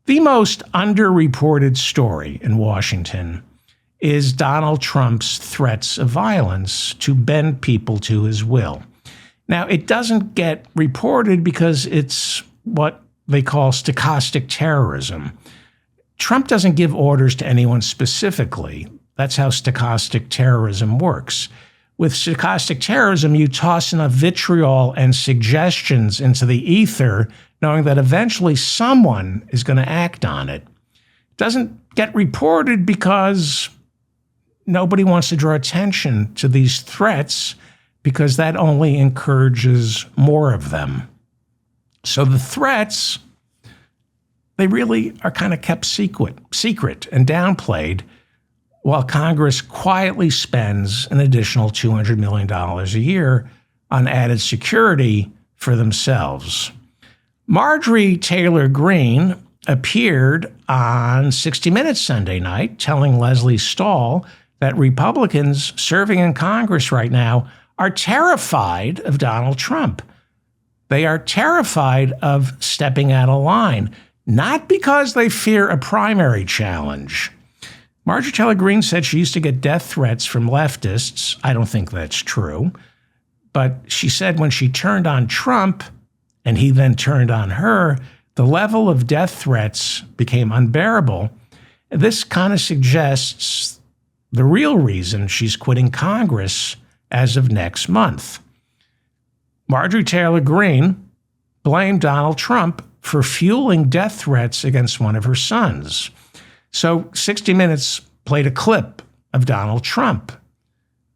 The most underreported story in Washington is Donald Trump's threats of violence to bend people to his will. Now, it doesn't get reported because it's what they call stochastic terrorism. Trump doesn't give orders to anyone specifically. That's how stochastic terrorism works. With stochastic terrorism, you toss enough vitriol and suggestions into the ether, knowing that eventually someone is going to act on it. It doesn't get reported because nobody wants to draw attention to these threats, because that only encourages more of them. So the threats, they really are kind of kept secret and downplayed, while Congress quietly spends an additional $200 million a year on added security for themselves. Marjorie Taylor Greene appeared on 60 Minutes Sunday night telling Leslie Stahl that Republicans serving in Congress right now are terrified of Donald Trump. They are terrified of stepping out of line, not because they fear a primary challenge. Marjorie Taylor Greene said she used to get death threats from leftists. I don't think that's true. But she said when she turned on Trump and he then turned on her, the level of death threats became unbearable. This kind of suggests the real reason she's quitting Congress as of next month. Marjorie Taylor Greene blamed Donald Trump for fueling death threats against one of her sons. So 60 Minutes played a clip of Donald Trump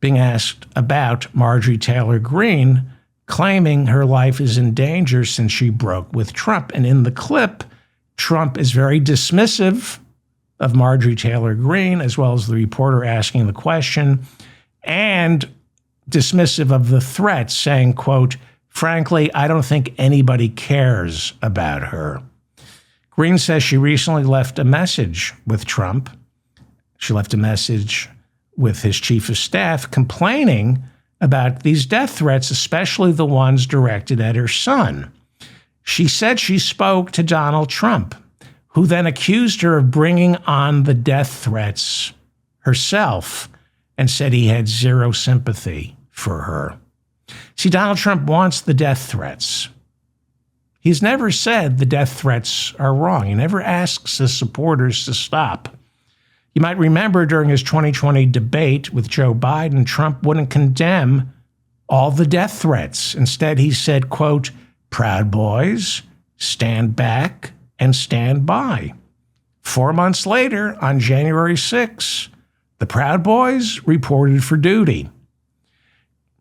being asked about Marjorie Taylor Greene, claiming her life is in danger since she broke with Trump. And in the clip, Trump is very dismissive of Marjorie Taylor Greene, as well as the reporter asking the question, and dismissive of the threats, saying, quote, "Frankly, I don't think anybody cares about her." Greene says she recently left a message with Trump. She left a message with his chief of staff complaining about these death threats, especially the ones directed at her son. She said she spoke to Donald Trump, who then accused her of bringing on the death threats herself and said he had zero sympathy for her. See, Donald Trump wants the death threats. He's never said the death threats are wrong. He never asks his supporters to stop. You might remember during his 2020 debate with Joe Biden, Trump wouldn't condemn all the death threats. Instead, he said, quote, "Proud Boys, stand back and stand by." 4 months later, on January 6, the Proud Boys reported for duty.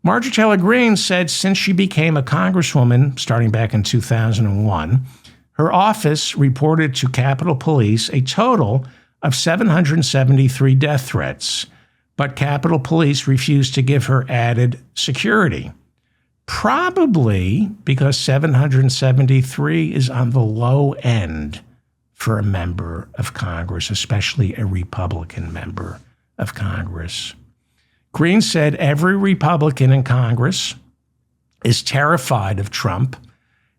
Marjorie Taylor Greene said since she became a congresswoman starting back in 2001, her office reported to Capitol Police a total of 773 death threats, but Capitol Police refused to give her added security. Probably because 773 is on the low end for a member of Congress, especially a Republican member of Congress. Greene said every Republican in Congress is terrified of Trump,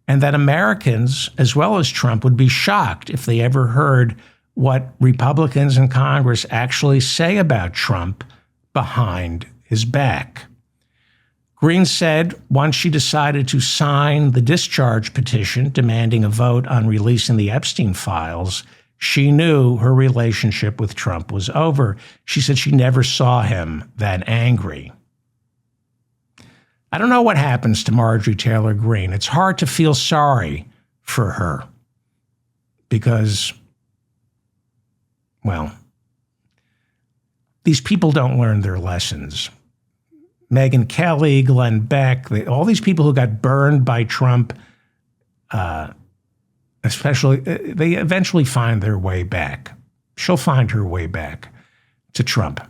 and that Americans, as well as Trump, would be shocked if they ever heard what Republicans in Congress actually say about Trump behind his back. Greene said once she decided to sign the discharge petition demanding a vote on releasing the Epstein files, she knew her relationship with Trump was over. She said she never saw him that angry. I don't know what happens to Marjorie Taylor Greene. It's hard to feel sorry for her because, well, these people don't learn their lessons. Megyn Kelly, Glenn Beck, all these people who got burned by Trump, especially, they eventually find their way back. She'll find her way back to Trump.